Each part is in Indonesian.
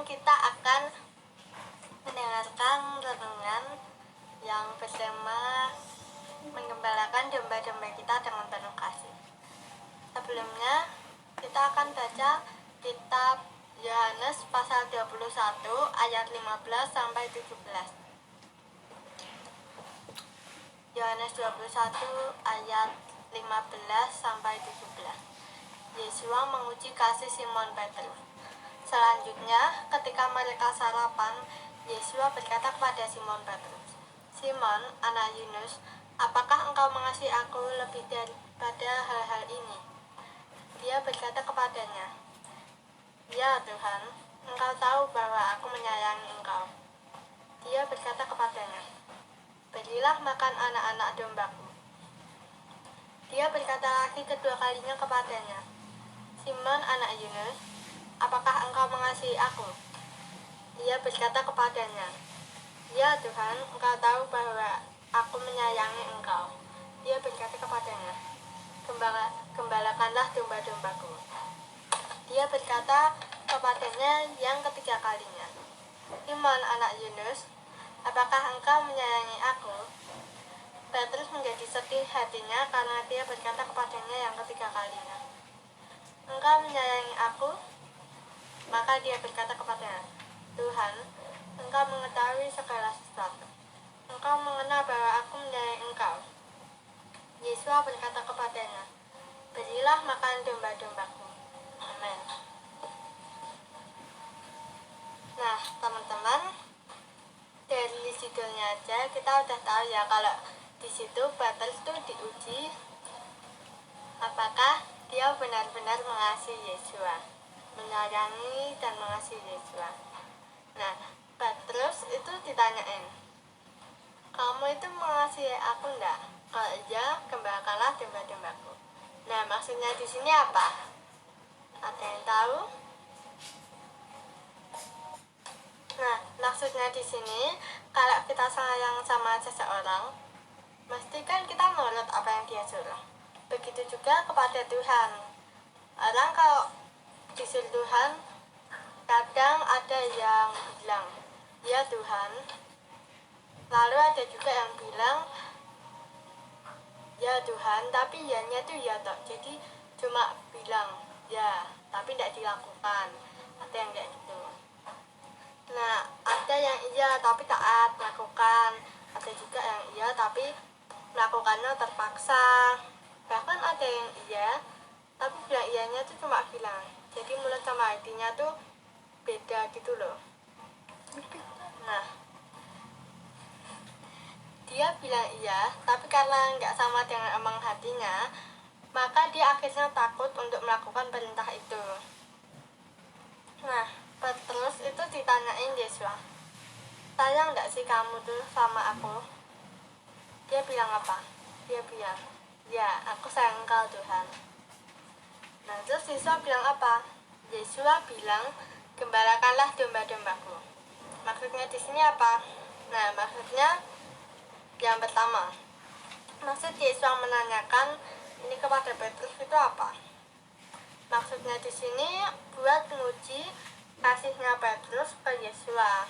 sekarang kita akan mendengarkan renungan yang bersama menggembalakan domba-domba kita dengan penuh kasih. Sebelumnya, kita akan baca kitab Yohanes pasal 21 ayat 15 sampai 17. Yohanes 21 ayat 15 sampai 17. Yesus menguji kasih Simon Petrus. Selanjutnya, ketika mereka sarapan, Yesus berkata kepada Simon Petrus, "Simon, anak Yunus, apakah engkau mengasihi aku lebih daripada hal-hal ini?" Dia berkata kepadanya, "Ya Tuhan, engkau tahu bahwa aku menyayangi engkau." Dia berkata kepadanya, "Berilah makan anak-anak dombaku." Dia berkata lagi kedua kalinya kepadanya, "Simon, anak Yunus, apakah engkau mengasihi aku?" Dia berkata kepadanya, "Ya Tuhan, engkau tahu bahwa aku menyayangi engkau." Dia berkata kepadanya, "Gembalakanlah domba-dombaku." Dia berkata kepadanya yang ketiga kalinya, "Simon, anak Yunus, apakah engkau menyayangi aku?" Petrus menjadi sedih hatinya karena dia berkata kepadanya yang ketiga kalinya, "Engkau menyayangi aku?" Maka dia berkata kepadanya, "Tuhan, engkau mengetahui segala sesuatu. Engkau mengenal bahwa aku menyayangi engkau." Yesus berkata kepadanya, "Berilah makan domba-dombaku." Amin. Nah, teman-teman, dari judulnya aja kita udah tahu ya kalau di situ Petrus tuh diuji apakah dia benar-benar mengasihi Yesus, menyayangi dan mengasihi Yesus. Nah, Petrus itu ditanyain, "Kamu itu mengasihi aku enggak? Kalau iya, gembalakanlah domba-dombaku." Nah, maksudnya di sini apa? Ada yang tahu? Nah, maksudnya di sini kalau kita sayang sama seseorang, mesti kan kita nurut apa yang dia suruh. Begitu juga kepada Tuhan. Orang kalau disuruh Tuhan, kadang ada yang bilang, "Ya Tuhan." Lalu ada juga yang bilang, "Ya Tuhan," tapi ya-nya tuh ya toh. Jadi cuma bilang ya, tapi tidak dilakukan. Ada yang kayak gitu. Nah, ada yang iya tapi taat melakukan. Ada juga yang iya tapi melakukannya terpaksa. Bahkan ada yang iya tapi bilang iyanya tuh cuma bilang. Jadi mulut sama hatinya tuh beda gitu loh. Nah, dia bilang iya tapi karena nggak sama dengan emang hatinya, maka dia akhirnya takut untuk melakukan perintah itu. Nah, Petrus itu ditanyain Yesus, "Sayang nggak sih kamu tuh sama aku?" Dia bilang apa? Dia bilang, "Ya, aku sayang engkau Tuhan." Nah, terus Yesus bilang apa? Yesus bilang, "Gembalakanlah domba-dombaku." Maksudnya di sini apa? Nah, maksudnya yang pertama, maksud Yesus menanyakan ini kepada Petrus itu apa? Maksudnya di sini buat menguji kasihnya Petrus ke Yesus.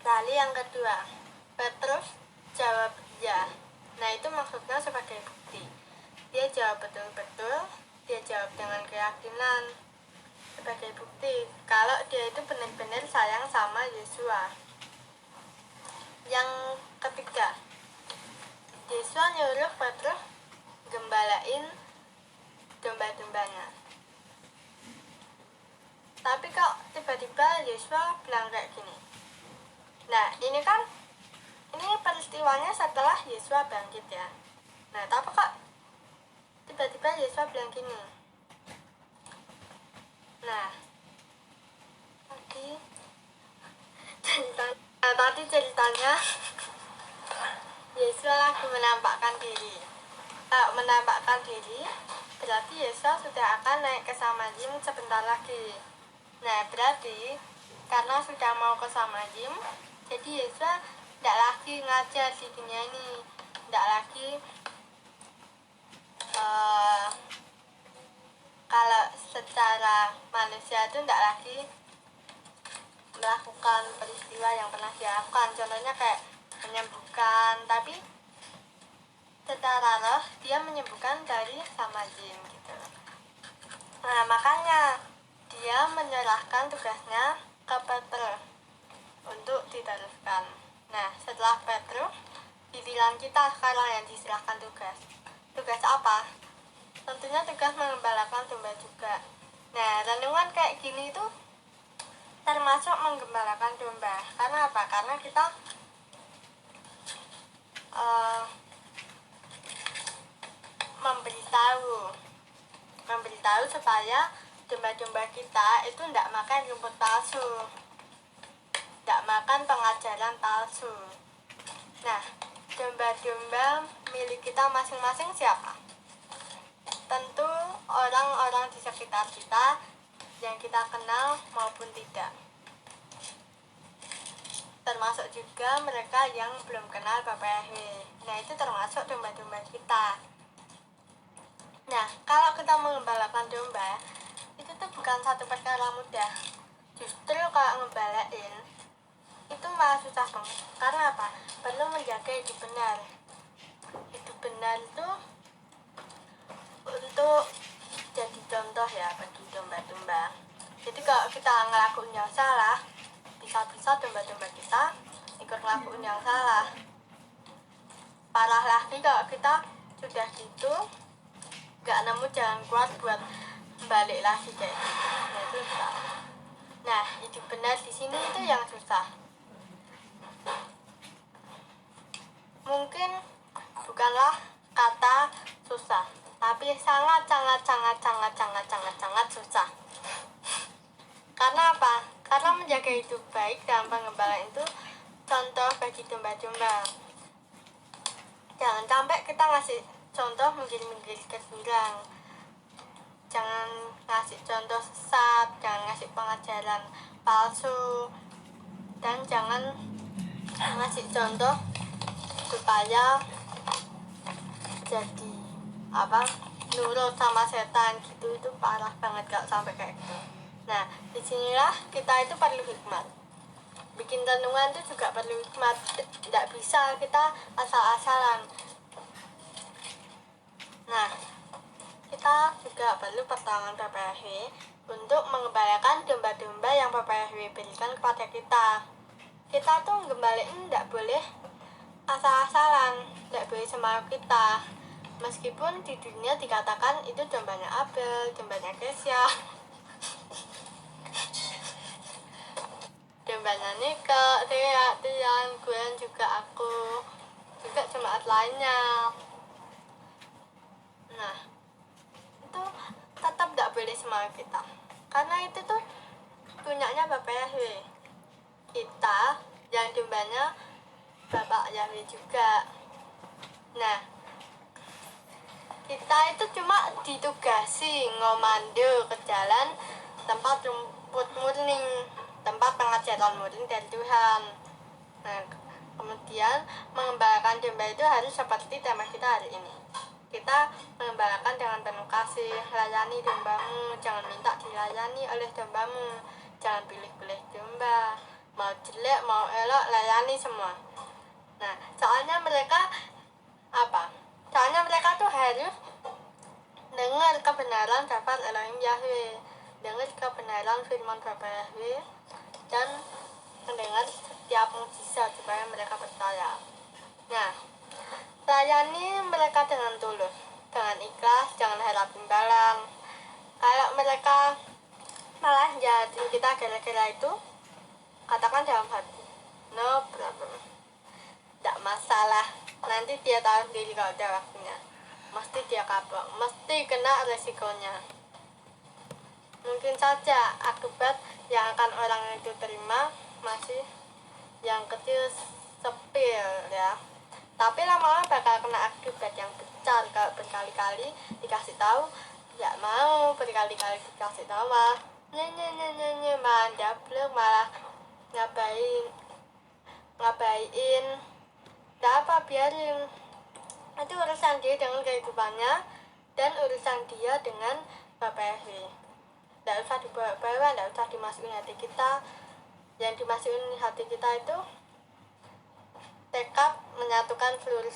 Lalu yang kedua, Petrus jawab iya. Nah, itu maksudnya sebagai bukti. Dia jawab betul-betul, dia jawab dengan keyakinan sebagai bukti kalau dia itu benar-benar sayang sama Yesus. Yang ketiga, Yesus nyuruh Petrus gembalain domba-dombanya. Tapi kok tiba-tiba Yesus bilang kayak gini. Nah, ini peristiwanya setelah Yesus bangkit ya. Nah, tapi kok tiba-tiba Yesus bilang gini. Nah, tadi ceritanya Yesus lagi menampakkan diri. Berarti Yesus sudah akan naik ke Samayim sebentar lagi. Nah, berarti karena sudah mau ke Samayim, jadi Yesus tidak lagi ngajar di dunia ini, tidak lagi kalau secara manusia itu tidak lagi melakukan peristiwa yang pernah dia lakukan. Contohnya kayak menyembuhkan, tapi secara roh dia menyembuhkan dari sama jin gitu. Nah, makanya dia menyerahkan tugasnya ke Petrus untuk diteruskan. Nah, setelah Petrus, giliran kita sekarang yang diserahkan tugas. Tugas apa? Tentunya tugas mengembalakan domba juga. Nah, renungan kayak gini itu termasuk menggembalakan domba. Karena apa? Karena kita memberitahu supaya domba-domba kita itu tidak makan rumput palsu, tidak makan pengajaran palsu. Nah, domba-domba milik kita masing-masing siapa? Tentu orang-orang di sekitar kita yang kita kenal maupun tidak. Termasuk juga mereka yang belum kenal Bapak Yahweh. Nah, itu termasuk domba-domba kita. Nah, kalau kita mengembalakan domba, itu tuh bukan satu perkara mudah. Justru kalau ngembalain, itu malah susah banget. Karena apa? Perlu menjaga hidup benar. Hidup benar itu untuk jadi contoh ya bagi domba-domba. Jadi kalau kita ngelakuin yang salah, bisa-bisa domba-domba kita ikut ngelakuin yang salah. Parah lagi kalau kita sudah gitu gak nemu jalan keluar buat balik lagi kayak gitu. Nah, itu susah. Nah, hidup benar di sini itu yang susah. Mungkin bukanlah kata susah, tapi sangat susah. Karena apa? Karena menjaga hidup baik dalam pengembalaan itu contoh bagi domba-domba. Jangan sampai kita ngasih contoh menggil-menggil ke jurang. Jangan ngasih contoh sesat, jangan ngasih pengajaran palsu, dan jangan ngasih contoh supaya jadi nurut sama setan gitu. Itu parah banget kalau sampai kayak gitu. Nah, disinilah kita itu perlu hikmat. Bikin renungan itu juga perlu hikmat. Tidak bisa kita asal-asalan. Nah, kita juga perlu pertolongan Bapak Yahweh untuk mengembalikan domba-domba yang Bapak Yahweh berikan kepada kita. Kita tuh ngembaliin tidak boleh asal-asalan, tidak boleh semau kita. Meskipun di dunia dikatakan itu dombanya Abel, dombanya Kesya, dombanya Nika, Tia, Tian, Gwen, juga aku, juga jemaat lainnya. Nah, itu tetap tidak boleh semau kita, karena itu tuh punyanya Bapak Yahweh. Kita yang dombanya Bapak Yahweh juga. Nah, kita itu cuma ditugasi ngomando ke jalan tempat rumput murni, tempat pengajaran murni dari Tuhan. Nah, kemudian mengembalakan domba itu harus seperti tema kita hari ini. Kita mengembalakan dengan penuh kasih. Layani dombamu, jangan minta dilayani oleh dombamu. Jangan pilih-pilih domba, mau jelek mau elok layani semua. Nah, soalnya mereka tuh harus dengar kebenaran dapat Elohim Yahweh, dengar kebenaran firman Bapak Yahweh, dan mendengar setiap mukjizat supaya mereka percaya. Nah, layani mereka dengan tulus, dengan ikhlas, jangan harap imbalan. Kalau mereka malah jahatin kita gara-gara itu, katakan dalam hati, no problem, tidak masalah. Nanti dia tahu sendiri kalau udah waktunya. Mesti dia kapok, mesti kena resikonya. Mungkin saja akibat yang akan orang itu terima masih yang kecil sepil ya. Tapi lama-lama bakal kena akibat yang besar kalau berkali-kali dikasih tahu, ya mau berkali-kali dikasih tahu malah malah dablek, malah ngabain. Tidak apa, biarin. Itu urusan dia dengan kehidupannya dan urusan dia dengan Bapak Yahweh. Tidak usah dibawa-bawa, tidak usah dimasukin hati kita. Ya yang dimasukin di hati kita itu tekad menyatukan seluruh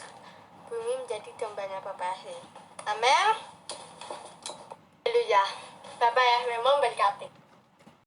bumi menjadi dombanya Bapak Amin. Haleluya. Bapak ya memang berkati.